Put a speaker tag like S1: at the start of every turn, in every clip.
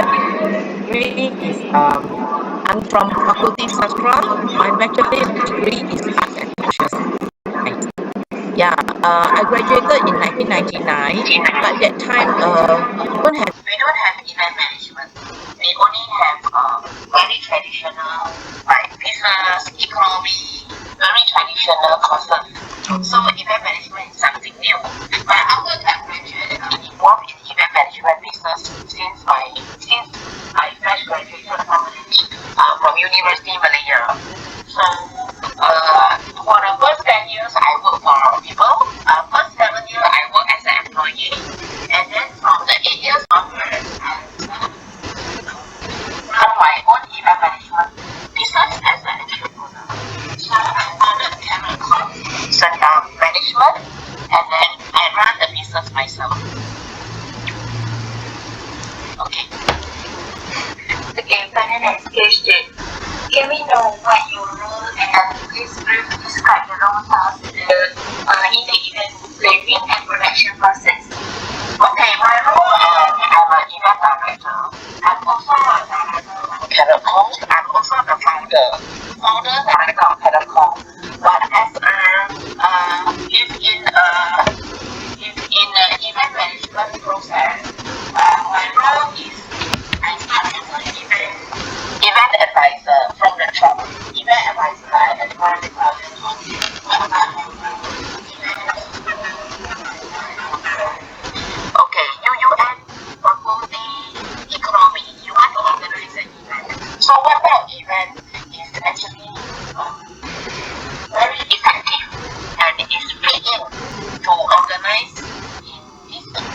S1: degree is I'm from Faculty Sastra. My bachelor degree is Arts and Social Science. Yeah, I graduated in 1999, but that time we don't have event management. We only have very traditional like business, economy, very traditional courses. So event management is something new. But after that graduate, I'm involved in event management business since I first graduated from University Malaysia. So for the first 10 years I worked for people. First 7 years I worked as an employee, and then from the 8 years onwards I run my own event management business as an entrepreneur. So I founded Telecom Management, and then I run the business myself. Okay.
S2: Okay, for the next question, can we know what your role and please briefly describe the role of in the event planning and production process?
S1: Okay, my role I'm an event director. I'm also a director of Telecom. I'm also the founder director of Telecom. But as if in event management process, my role is I start as an event advisor from the top. Event advisor, I advise the client on what type of okay, UUN faculty economy, you want to organize an event. So what type of event is actually very effective and is paying to organize in this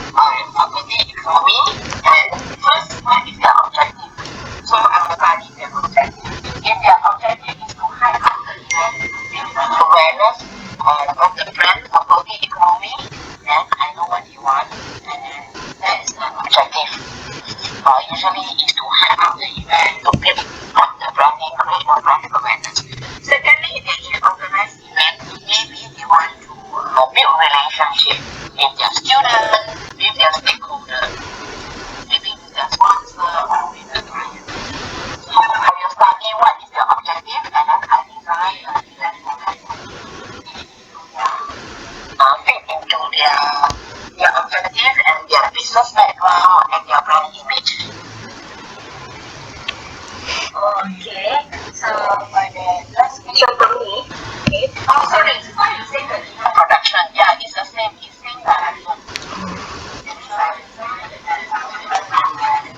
S1: faculty economy. And first, what is their objective? So I will study their objective. If their objective is to high up the event, build awareness of the brand faculty economy, then I know what you want, and then that is the objective. Usually is to high up the event, to build up the branding, create more brand awareness. Secondly, they can organize event. Maybe they want to build relationship with their students, with their stakeholders, maybe with their sponsor or with the client. So I will study what is their objective, and then I design an event format fit into their objective and their business background and their brand image.
S2: Okay, so for the last question for me, okay.
S1: Oh, sorry, before you say the event production, yeah, it's the same, direction.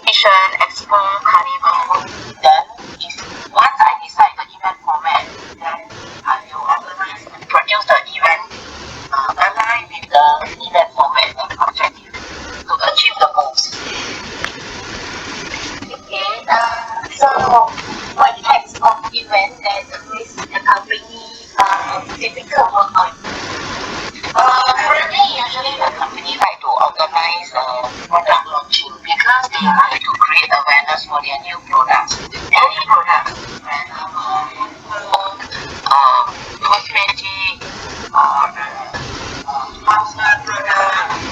S1: Mission, Expo, Carnival, then once I decide the event format, then I will organize and produce the event aligned with the event format and objective to achieve the goals.
S2: Okay, so what types of events does the company typically work on?
S1: Currently, usually the company like to organize product launching because they like to create awareness for their new products. Any product, cosmetic, or household product,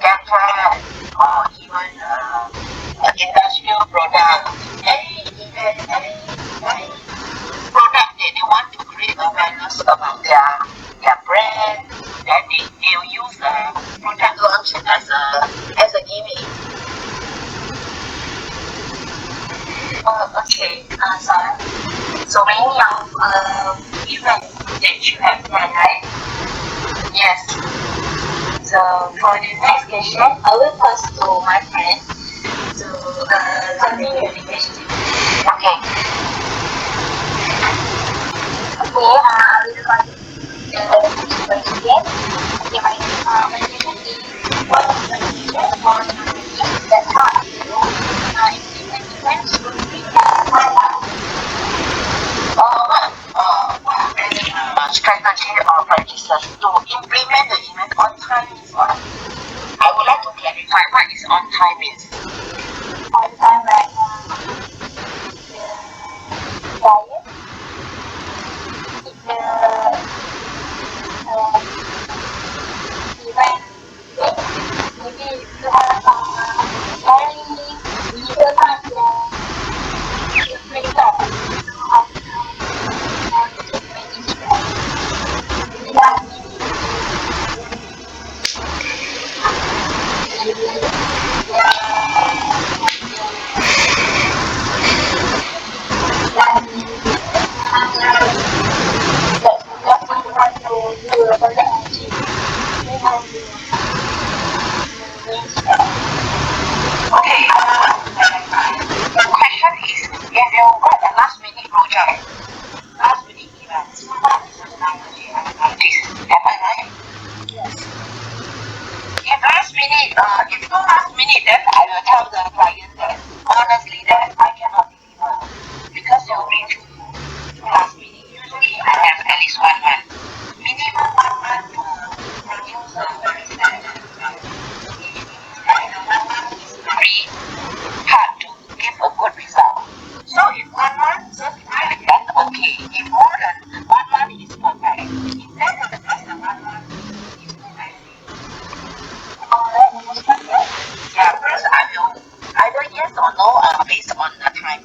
S1: gadget, or even industrial product. Any event, any product that they want to create awareness about their brand, then they will use product launch as a gimmick.
S2: Okay, sorry. So many of events that you have done, right?
S1: Yes.
S2: So for the next question, I will pass to my friend to continue the question.
S1: Okay.
S2: Okay, I will continue the question. Okay, my question is, what is the reason for companies that are implement events to be
S1: What strategy or practices to implement the event on time is what? I would like to clarify what is on time means.
S2: on time, like diet, the event, maybe you have
S1: yes or no based on the timeline.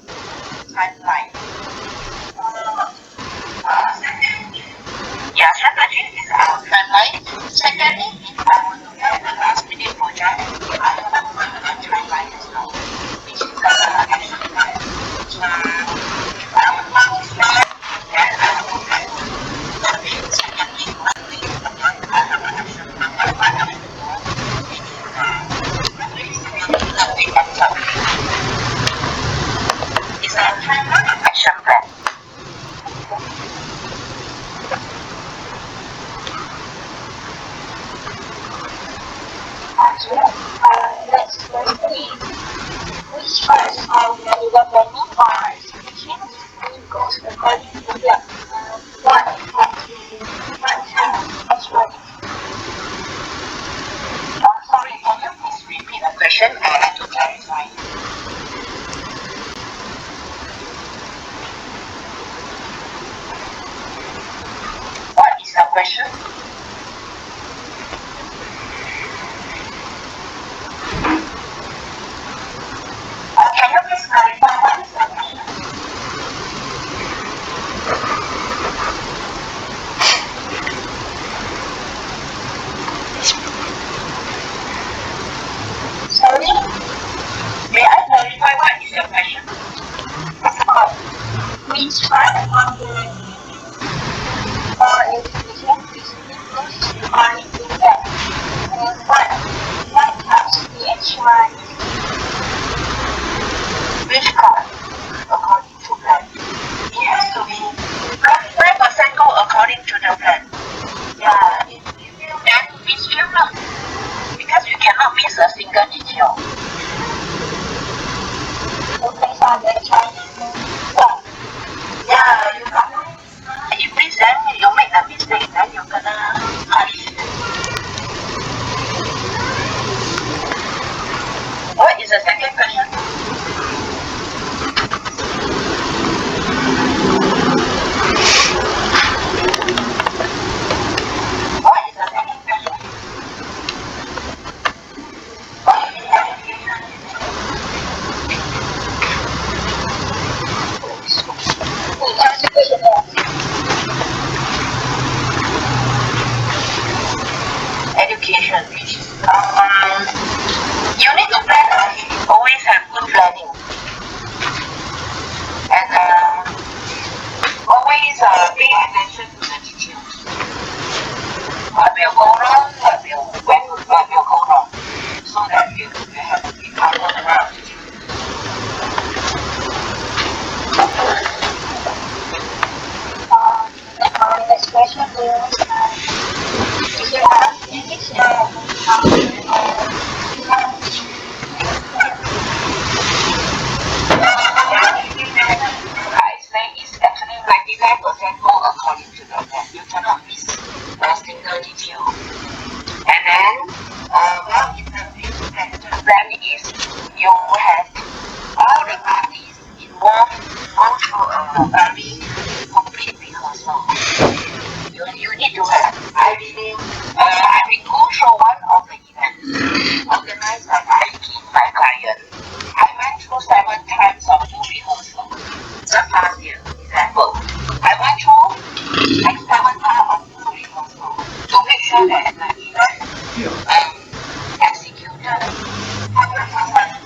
S1: Yeah, strategy is our timeline. Secondly, if I want to get a last minute project, I have a timeline as well, which is action plan. If I want to start, then I will get secondly, I have an action plan. What I have to do is a timeline and action plan.
S2: Next question is, which parts of the development are sufficient and goes according to plan? What has worked?
S1: Sorry, can you please repeat the question to clarify? What is the question? Can you please clarify what is the question?
S2: Sorry?
S1: May I clarify what is your question?
S2: Which part of the or education is according to plan? And what has the actual?
S1: Which part according to plan? It has to be 95% go according to the plan. Yeah, if you then miss you lah, because you cannot miss a single detail.
S2: Based on the Chinese plan.
S1: Yeah, you cannot. If miss then you make a mistake, then you gonna punish. What is the second question? What is the second question? What is the education? Education, which is you need to plan ahead. Always have good planning, and always pay attention to the details. What will go wrong? What will go wrong? So that you have to recover the right details.
S2: The next question is there
S1: I say it's actually 99% go according to the plan. You cannot miss a single detail. And then, well, in the plan is you have all the parties involved go through a very complete rehearsal. You need to have, I will go through one of the events organized by my client. I went through 7 times of full rehearsal. Just last year, example, I went through like 7 times of full rehearsal to make sure that the event executed 100%.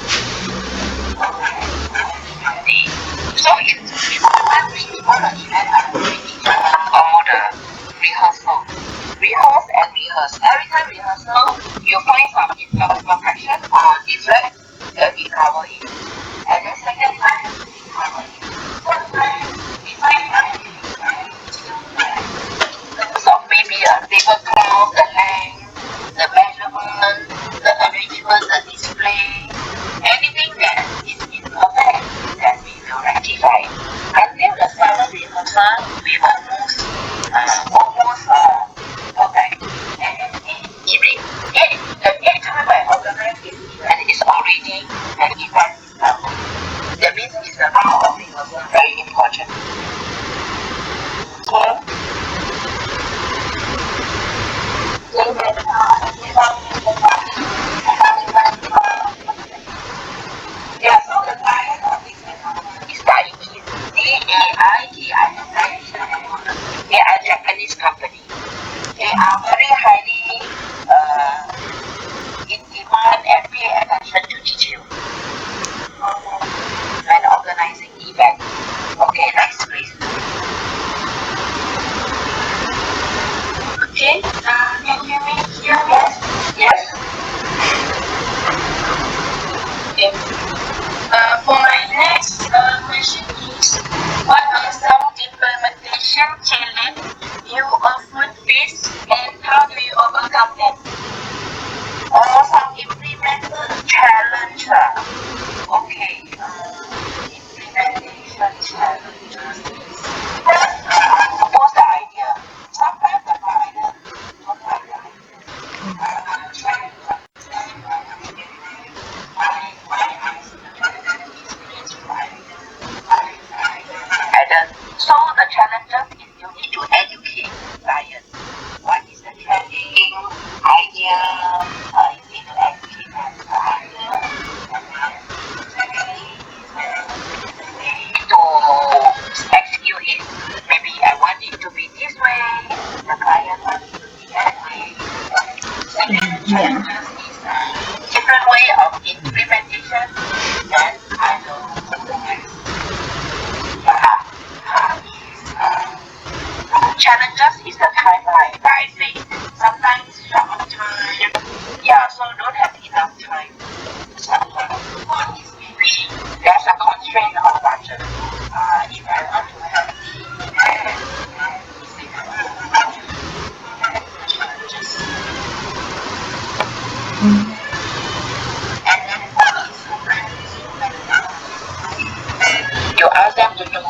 S1: So before the event, I already all the rehearsal. Rehearse. Every time rehearsal, you find some imperfection or defect, then we cover it. And then second time, we cover it. Third time, we find so maybe a tablecloth, the length, the measurement, the arrangement, the display, anything that is imperfect, that we will rectify. Until the 7th rehearsal, we almost perfect. And the 8th time I organize this event is already an event itself. That means it's the round of rehearsal very important. Yeah, so Okay, implementation challenges. First, propose the idea. Sometimes the client don't like the idea. Try to understand why ask the client is against the idea. And so the challenges is you need to educate the client. What is the trending idea? You need to educate them the idea. And then secondly is to execute it. Maybe I want it to be this way. The client wants it to be that way. Second challenges is different way of implementation. Then I will implement. Challenges is the timeline. Like I say, sometimes short of time. Yeah, so don't have enough time. Sometimes one is maybe there's a constraint of budget. If I want to have and then you ask them to do,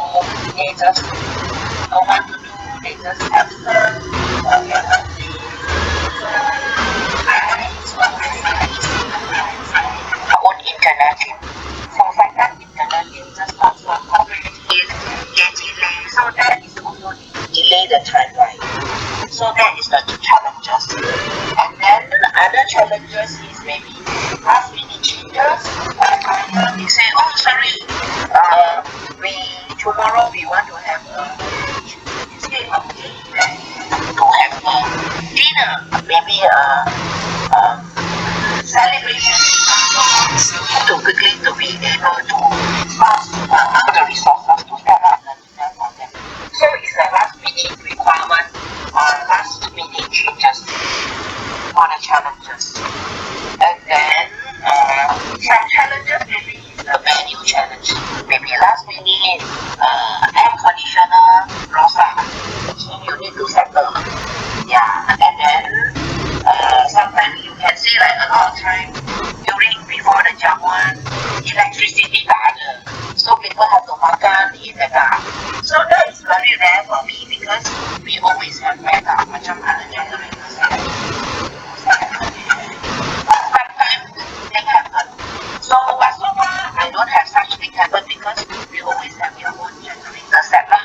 S1: they just don't want to do, they just have some own internet. So sometimes internet is just not so complicated, get delay. So that is also delay the timeline. So that is the two challenges. And then other challenges is maybe last minute changes. You say, oh sorry, tomorrow we want to have instead of to have dinner, maybe celebration. To quickly to be able to pass the resources to set up the dinner for them. So it's a last minute requirement or last minute changes for the challenges. And then some challenges maybe the menu challenge. Maybe last minute air conditioner lost. So you need to settle. Yeah, and then sometimes you can see like a lot of time before the jamuan, electricity tak ada. So people have to makan in the dark. So that is very rare for me because we always have backup macam ada generators. Sometimes things happen. So but so far I don't have such thing happen because we always have your own generator set up.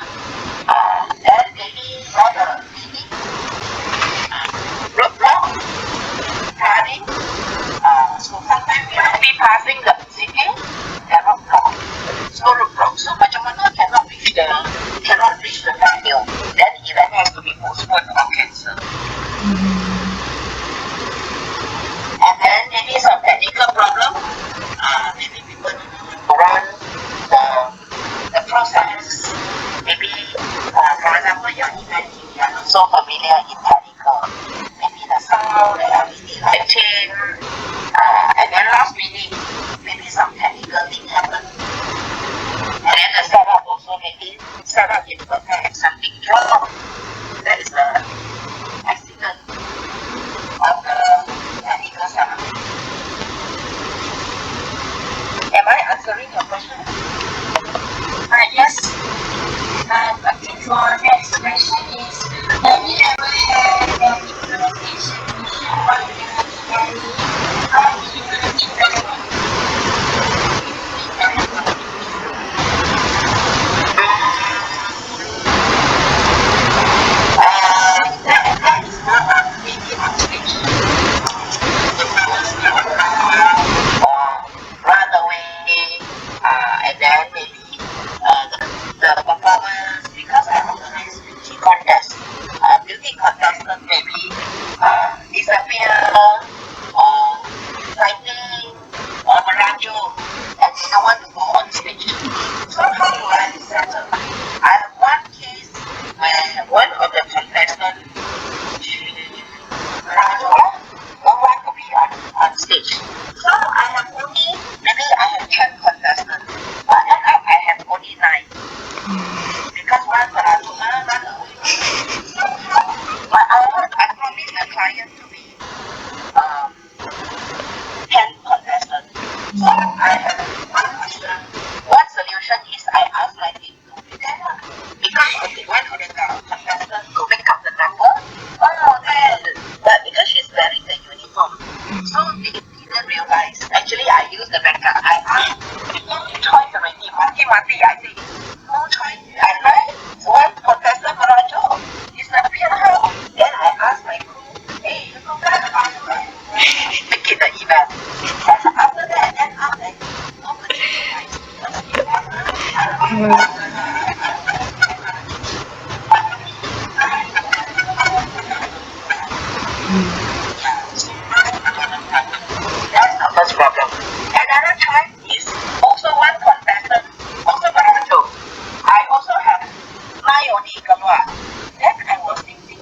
S1: Then maybe all the roadblock, flooding. So sometimes we are passing the city, cannot block. So roadblock. So macam mana cannot reach the venue. Then event has to be postponed or cancelled. And then maybe some technical problem. Maybe people don't know how to run the process. Maybe for example your event you are not so familiar in technical. Maybe the sound, the LED lighting, and then last minute maybe some technical thing happen. And then the setup also maybe setup imperfect and something wrong. That is the accident of the technical setup. Am I answering your question?
S2: Yes. I think for next question is, have you ever had an implementation issue or how did you address it? That is not maybe on stage.
S1: Run away, and then maybe the performance, because I organize beauty contest. Beauty contestant maybe disappear or fighting or merajuk and they don't want to go on stage. So how do I settle? I have one case where one of the contestants merajuk, don't want to be on stage. So I have only, maybe I have 10 contestants, but end up I have only 9. Because mati. I say, no choice. I like one contestant Merajo. It's a how. Then I asked my crew, hey, you know that make it the event. And after that, then after nobody realized. That's the first problem. Another time is also one contestant, also Merajo. I also have 9 only keluar. Then I was thinking,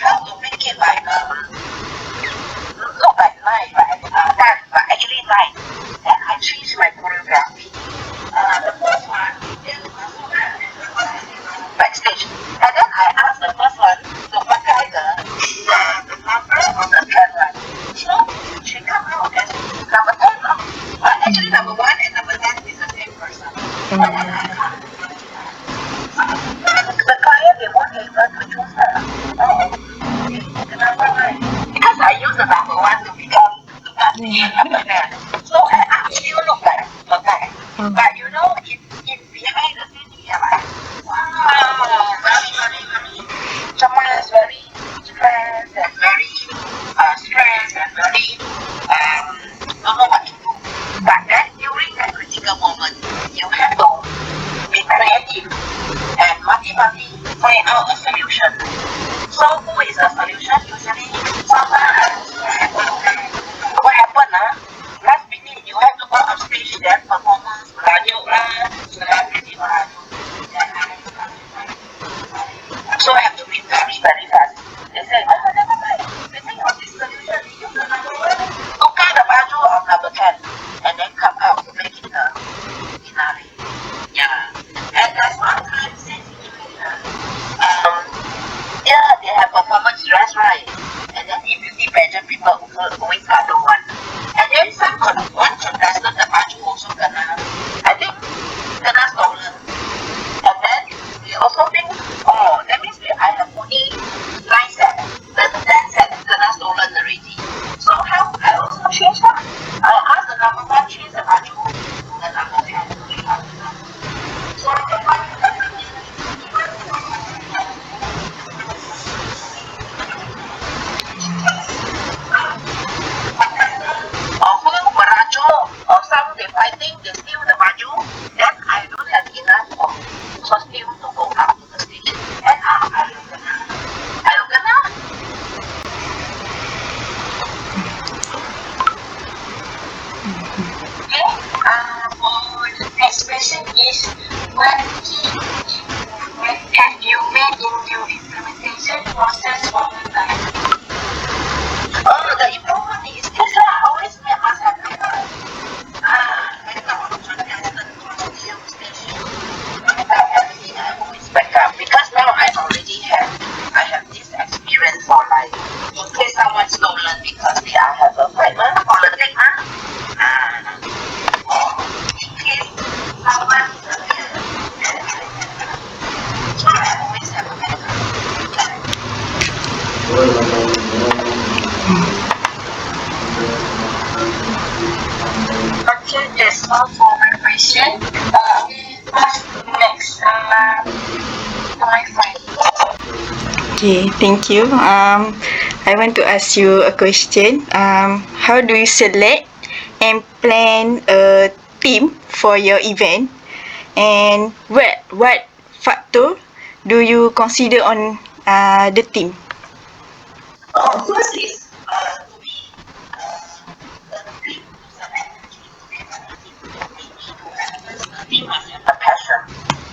S1: how to make it like look like 9, but actually 9. Then I changed my choreography. The first one is backstage. And then I asked the first one to pakai the number on the camera. So she come out as number 10. Actually number 1 and number 10 is the same person. And then I asked the client, they won't able to choose her. The number 9. Because I use the number 1 to become number 10. So I actually look like okay. But you know, in behind the scene, you're like, wow, very someone is very stressed and very don't know what to do. But then during that critical moment, you have to be creative and mati-mati find out a solution. So who is the solution? Usually someone what happened last minute you have to go upstage then performance radio lah, celebrity radio. So I have to be very fast. They say, oh never mind, we think of this solution, use the number 1, tukar the baju of number 10 and then come out to make it the finale. Yeah. And there's one time since they have performance dress, right? And then in beauty pageant people always got the one. And then one contestant the baju also kena, I think kena stolen. And then we also think, oh, that means I have only 9 sets. The 10 sets kena stolen already. So how I also change that. I asked the number 1 change the baju to the number 10 to be out. So I can find or some they fighting, they steal the baju, then I don't have enough of costume to go up to the stage. And I gonna okay. For the next question is, what key improvement have you made in your implementation process for the time? Oh, the improvement is this always must have because now I have this experience for like in case someone stolen because they have a fight politics or in case someone so I always have a backup. Okay, that's all for my question. Next, my friend.
S3: Okay, thank you. I want to ask you a question. How do you select and plan a team for your event? And what factor do you consider on the team?
S1: First is to be the team must have a passion.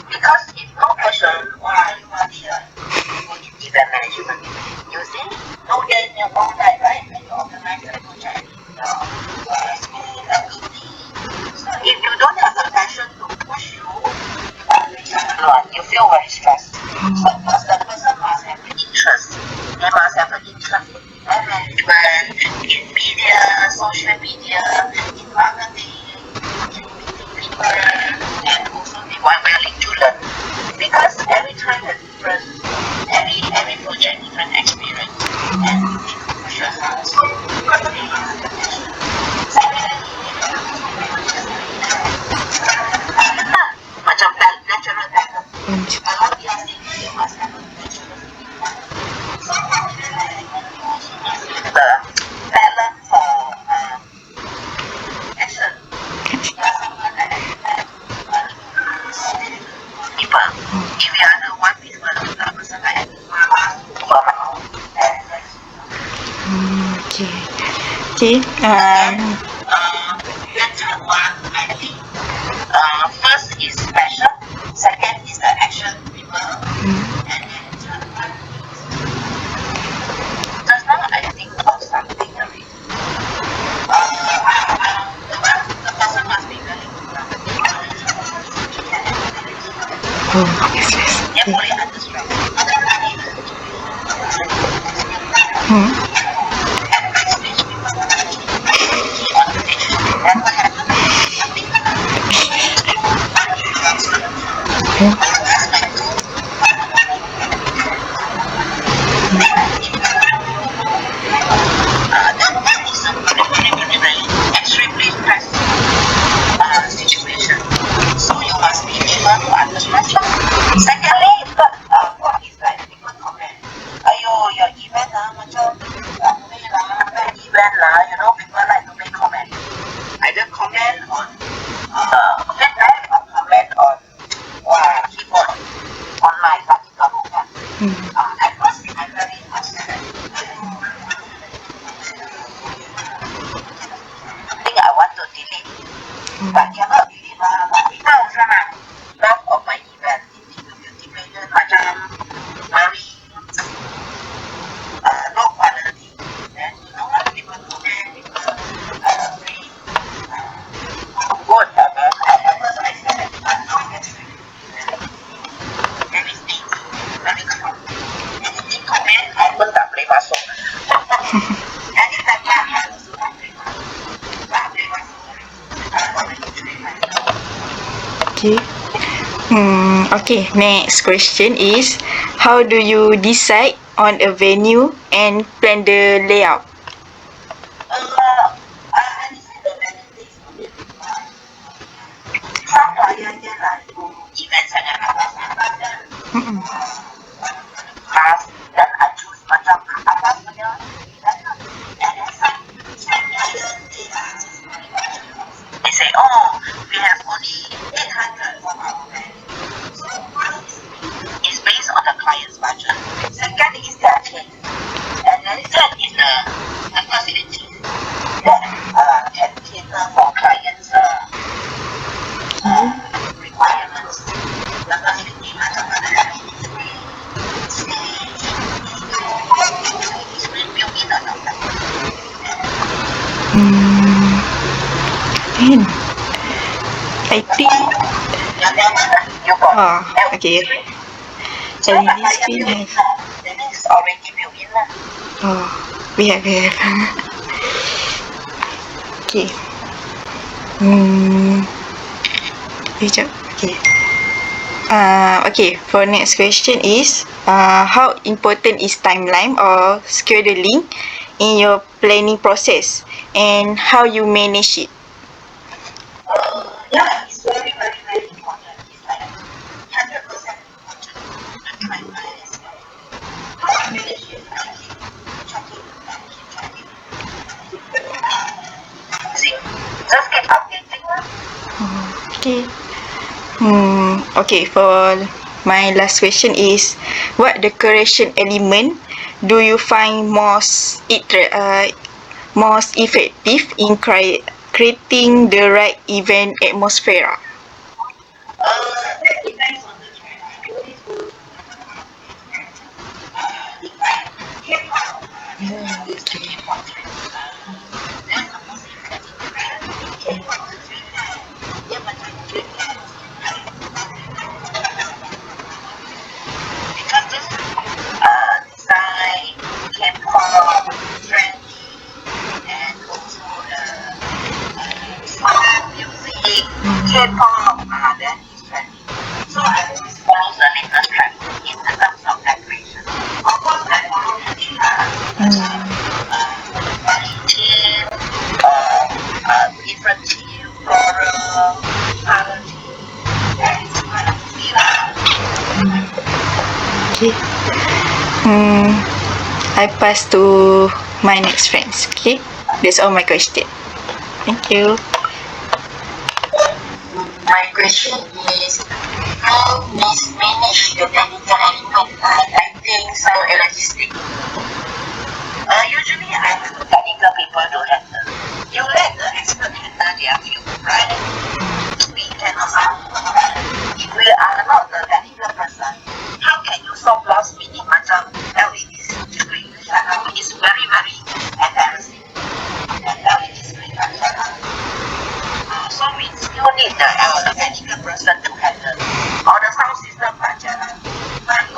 S1: Because if no passion, why you are here? Event management. You see, no day in your own life, right? When you organize a project, school, faculty. So if you don't have a passion to push you, you feel very stressed. So first, the person must have an interest. They must have an interest in event management, in media, social media, in marketing, in meeting people, and also they are willing to learn. Because every time has different, every project different experience, and different pressure. So,
S3: Okay.
S1: The third one, I think, first is passion, second is the action people, and then third one is, just now I think of something already. The person must be willing to run.
S3: Oh, yes, yes.
S1: Dia
S3: Okay.
S1: boleh ada stress.
S3: Hmm.
S1: Then what happens? That is a very extremely stressful situation. So you must be able to understand. Secondly, what is like people comment? Ayo, your event macam ramai lah, bad event lah. You know, people like to make comment. Either comment on feedback or comment on keyboard on my particular program. At first, I'm very upset. I think I want to delete, but cannot delete lah. Tahu sangat. None of my event in beauty pageant macam very low quality. Then you know what people comment, people very good. And then at first I said I'm not very stingy, very calm. Anything comment, I pun tak boleh masuk. Anytime I also tak boleh masuk. Tak boleh masuk.
S3: Okay. Okay, next question is, how do you decide on a venue and plan the layout?
S1: Some client dia like event sangat atas-atas dan khas, dan I choose macam atas punya event lah. And then some client they say, oh, we have only 800 for our venue. So first is based on the client's budget. Second is their taste. And then third is the facilities that can cater for clients' requirements. The facility macam mana stage, built-in atau tak.
S3: I think.
S1: Yang mana you got
S3: Okay.
S1: So
S3: LED screen have.
S1: that means already built-in lah.
S3: Oh, we have. Okay. Sekejap. Okay. Okay, for next question is, how important is timeline or scheduling in your planning process, and how you manage it?
S1: Yeah, it's very, very, very important. It's like 100% important. The timeline is very important. How I manage it, I keep checking and keep checking. See, just keep updating lah.
S3: Okay. Okay, for my last question is, what decoration element do you find most effective in creating the right event atmosphere?
S1: That depends on the trend. I always go K-pop. It's the K-pop trend. That's the most effective trend. K-pop trend. Dia macam trend. Because this design, K-pop, trendy, and also the sound music, K-pop, then it's trendy. So I always follow the latest trend in terms of decoration. Of course, I follow the theme, different theme, floral, color theme, and it's quite easy lah.
S3: Okay. I pass to my next friends. Okay, that's all my question. Thank you.
S1: My question is, how manage the technical element? I think so logistic. Usually I have technical people to handle You let the expert handle their view, right? We cannot. If we are not the technical person, how can you solve last minute macam LED screen? It's very embarrassing. And LED screen so we still need the technical person to handle. Or the sound system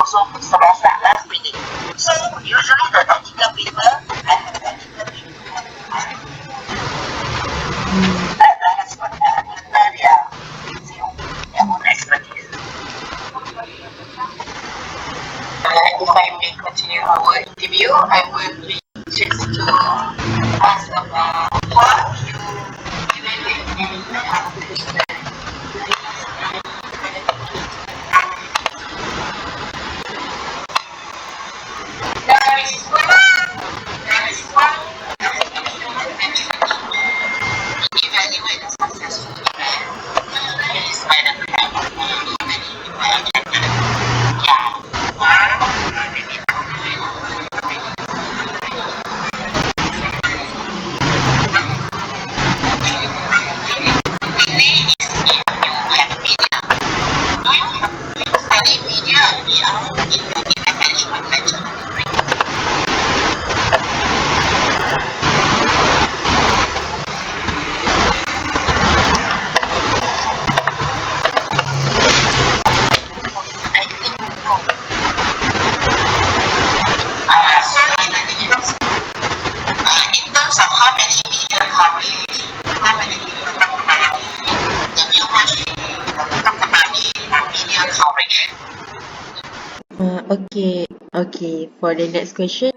S1: also selesai last minute. So usually the technical people and the technical people let the expert handle their own expertise. If I may continue our interview, I will be just to ask about what you evaluate a successful event is by the kind of in terms of how many media coverage, how many people talk about the viewership, talk about the media coverage.
S4: Okay. For the next question,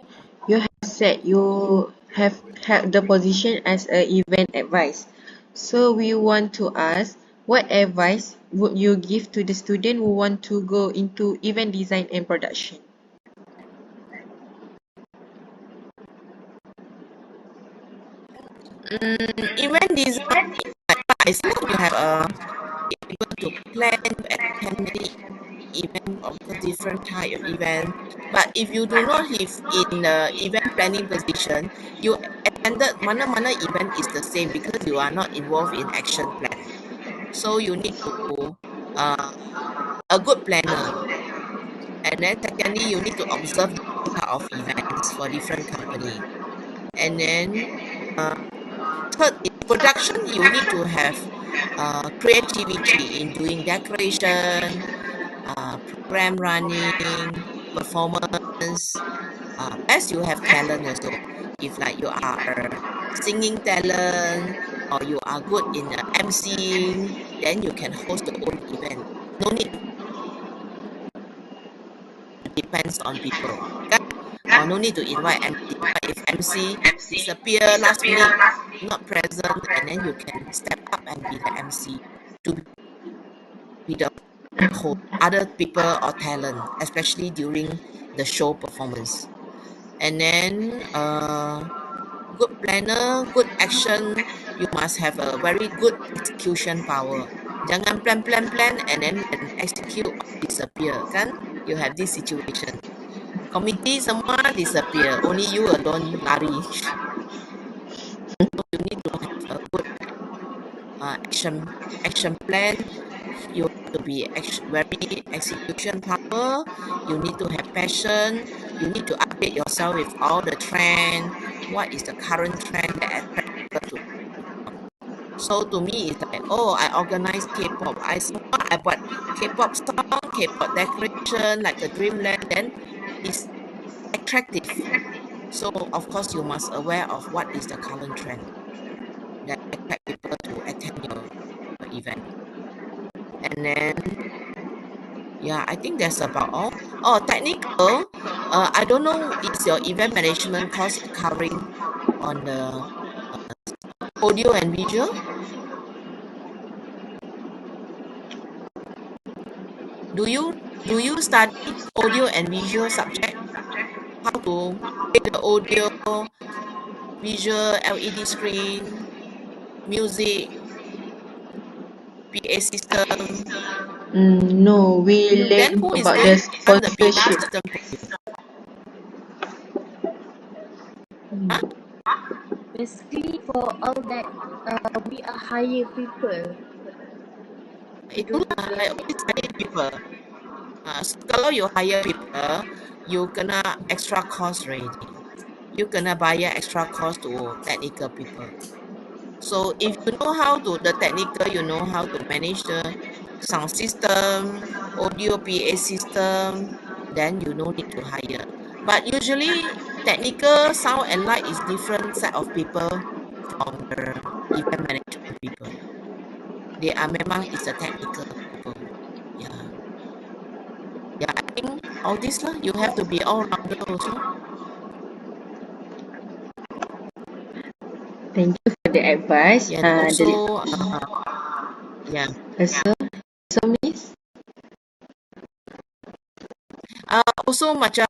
S4: you have said you have held the position as a event advice. So we want to ask, what advice would you give to the student who want to go into event design and production?
S5: Event design, I think you have able to plan to attend many event of the different type of event. But if you do not live in the event planning position, you attended mana event is the same because you are not involved in action plan. So you need to a good planner. And then secondly, you need to observe different type of events for different company. And then third, in production, you need to have creativity in doing decoration, program running, performance. Best you have talent also. If like you are a singing talent or you are good in MCing, then you can host your own event. No need to depends on people. Kan? Or no need to invite MC. But if MC disappear last minute, not present, and then you can step up and be the MC to be the host, other people or talent, especially during the show performance. And then good planner, good action, you must have a very good execution power. Jangan plan and then when execute disappear kan? You have this situation. Committee semua disappear, only you alone lari. So you need to have a good action plan. You have to be very execution power. You need to have passion. You need to update yourself with all the trend. What is the current trend that attract people to? So to me, it's like, oh, I organize K-pop. I bought K-pop song, K-pop decoration, like a Dreamland. Then it's attractive. So of course, you must aware of what is the current trend that attract people to attend your event. And then yeah, I think that's about all. Oh, technical. I don't know. Is your event management course covering on the audio and visual? Do you study audio and visual subject? How to make the audio, visual, LED screen, music, PA system?
S4: No, we
S5: Then
S4: learn
S5: who is
S4: about
S5: going
S4: the
S5: to run the PA
S4: sponsorship.
S5: system for you? Huh?
S2: Basically, for all that, we are hire people to do
S5: Itulah,
S2: the
S5: I always hire people. So kalau you hire people, you kena extra cost already. You kena bayar extra cost to technical people. So if you know how to the technical, you know how to manage the sound system, audio PA system, then you no need to hire. But usually technical sound and light is different set of people from the event management people. They are memang is a technical people. Yeah. Yeah, I think all this lah, you have to be all rounder also.
S4: Thank you for the advice.
S5: Yeah, and also yeah.
S4: So Miss,
S5: Also macam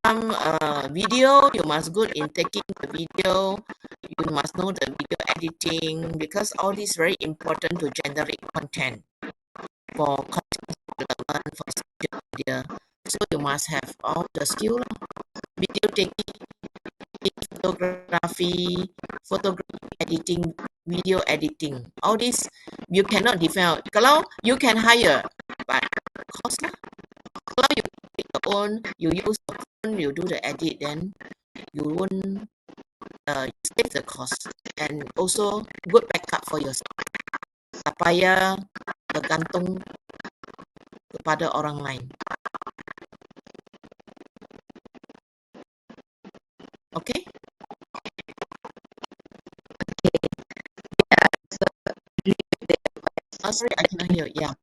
S5: video, you must good in taking the video. You must know the video editing because all this very important to generate content for content development for social media. So you must have all the skill lah. Video taking, photography editing, video editing. All this you cannot defend. Kalau you can hire, but cost lah. Kalau you take your own, you use your phone, you do the edit, then you won't you save the cost and also good backup for yourself. Tak payah bergantung kepada orang lain. Okay? Oh, sorry, I cannot hear. Yeah.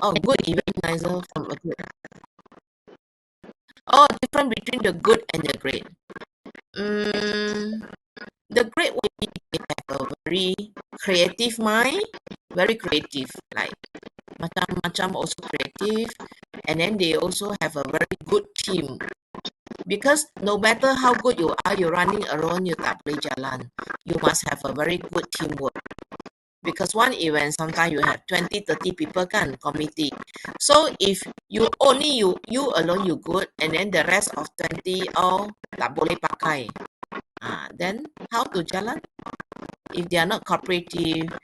S5: Oh, good event organizer from a good. Oh, different between the good and the great. The great one they have a very creative mind, very creative, like macam also creative, and then they also have a very good team. Because no matter how good you are, you're running alone, you tak boleh jalan. You must have a very good teamwork. Because one event, sometimes you have 20, 30 people kan, committee. So if you only you alone you good, and then the rest of 20 all tak boleh pakai. Then how to jalan? If they are not cooperative,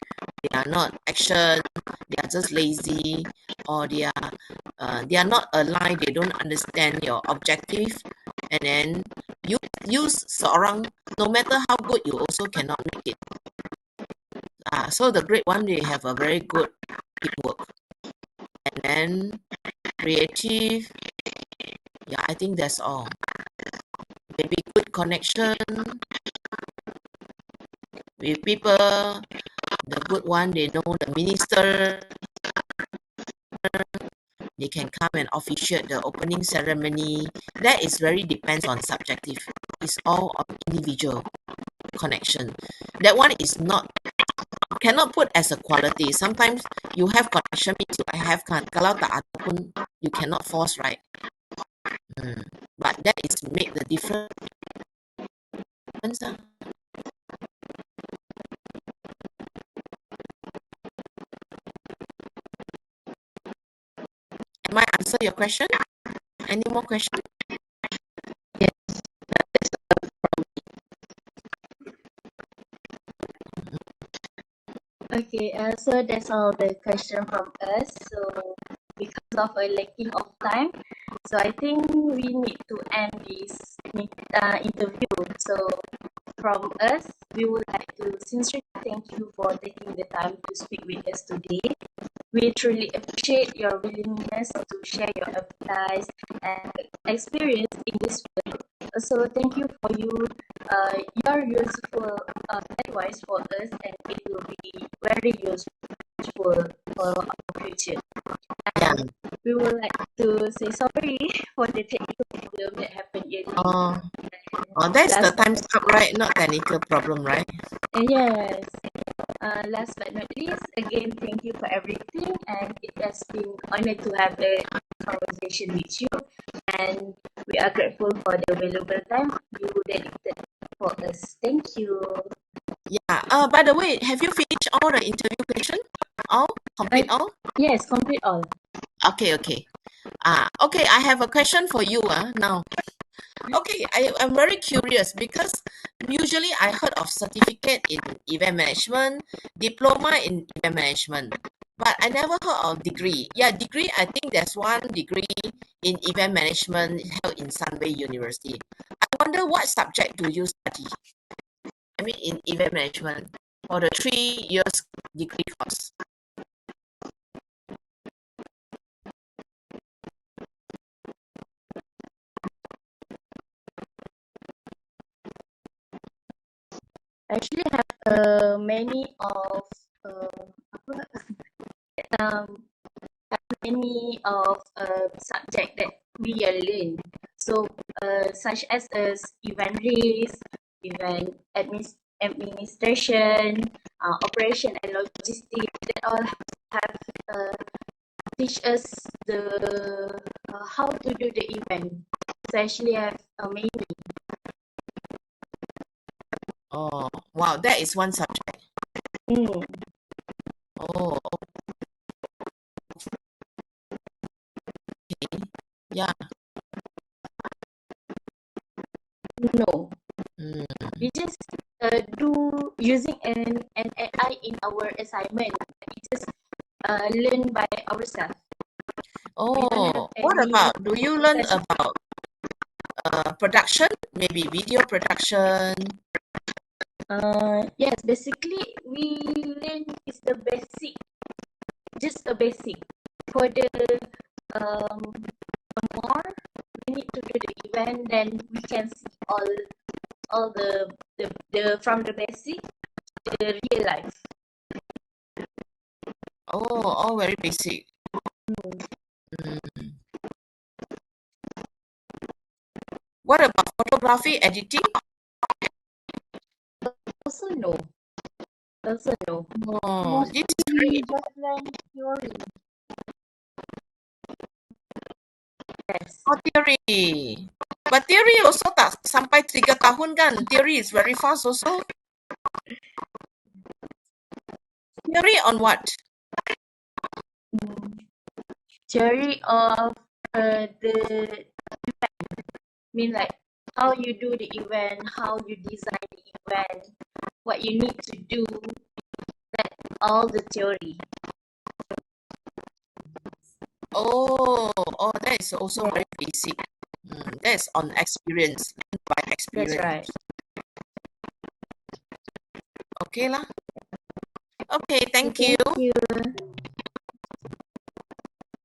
S5: they are not action, they are just lazy, or they are not aligned, they don't understand your objective, and then you seorang, no matter how good, you also cannot make it. So the great one, they have a very good teamwork, and then creative. Yeah, I think that's all. Maybe good connection with people. The good one, they know the minister. They can come and officiate the opening ceremony. That is very depends on subjective. It's all on individual connection. That one is not cannot put as a quality. Sometimes you have connection means you have kan. Kalau tak ada pun you cannot force, right? But that is make the difference. Am I answer your question? Any more question?
S2: Okay, so that's all the question from us. So because of a lacking of time, so I think we need to end this interview. So from us, we would like to sincerely thank you for taking the time to speak with us today. We truly appreciate your willingness to share your advice and experience in this field. So thank you for your useful advice for us, and it will be very useful for our future. And we would like to say sorry for the technical problem that happened earlier.
S5: That's the time's up, right? Not technical problem, right?
S2: Yes. Last but not least, again, thank you for everything, and it has been honored to have a conversation with you, and we are grateful for the valuable time you dedicated for us. Thank you.
S5: Yeah. By the way, have you finished all the interview question? All? Complete all?
S6: Yes, complete all.
S5: Okay, okay. Okay, I have a question for you now. Okay, I'm very curious because usually I heard of certificate in event management, diploma in event management, but I never heard of degree. Yeah, degree, I think there's one degree in event management held in Sunway University. I wonder what subject do you study? I mean, in event management for the 3 years degree course.
S6: Actually have many of apa many of subject that we learn. So such as event risk, event administration, operation and logistics. That all have teach us the how to do the event. So actually have many.
S5: Oh, wow, that is one subject.
S6: Mm,
S5: Oh, okay. Yeah.
S6: no.
S5: Mm.
S6: We just do using an AI in our assignment. We just learn by ourselves. We don't have
S5: Oh, what
S6: any
S5: about, do you learn
S6: such.
S5: about production? Maybe video production?
S6: Yes, basically we learn is the basic, just the basic. For the um more we need to do the event, then we can see all the from the basic to the real life.
S5: Oh, all very basic.
S6: Mm.
S5: Mm. What about photography editing?
S6: Also no. Also no.
S5: Oh, this is very
S2: just learn theory.
S6: Yes.
S5: oh, theory. But theory also tak sampai 3 tahun kan? Theory is very fast also. Theory on what?
S6: Theory of the mean like how you do the event, how you design the event, what you need to do, that all the theory.
S5: Oh, oh, that is also very basic. That is on experience, by
S6: That's
S5: experience.
S6: right.
S5: Okay lah. Okay, thank you.
S6: Thank you.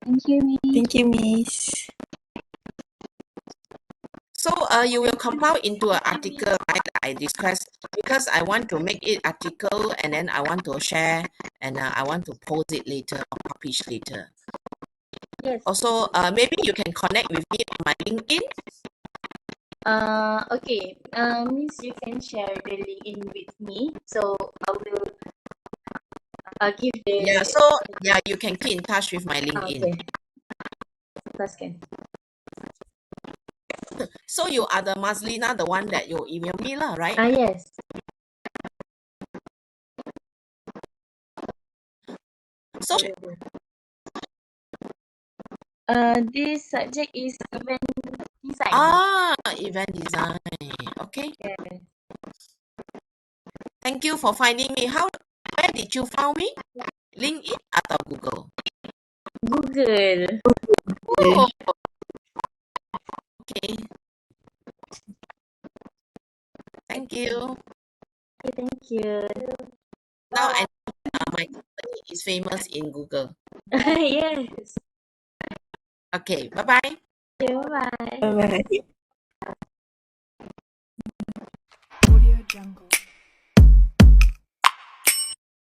S2: Thank you, Miss.
S3: Thank you, Miss.
S5: So you will compile into an article, right? I discussed because I want to make it article and then I want to share and I want to post it later or publish later.
S6: Yes.
S5: Also, maybe you can connect with me on my LinkedIn.
S6: Okay. Miss, you can share the link in with me. So I will give the.
S5: Yeah, so yeah, you can keep in touch with my LinkedIn.
S6: Okay. Plus can.
S5: So you are the Mazlina, the one that you email me lah, right?
S6: Yes.
S5: So
S6: This subject is event design.
S5: event design. Okay.
S6: Yeah.
S5: Thank you for finding me. Where did you find me? LinkedIn atau Google?
S6: Google.
S5: Oh, okay. Thank you.
S6: Okay, thank you.
S5: Now I know my company is famous in Google.
S6: Yes.
S5: Okay, bye-bye.
S6: Okay, bye.
S3: Bye-bye.
S7: Audio Jungle.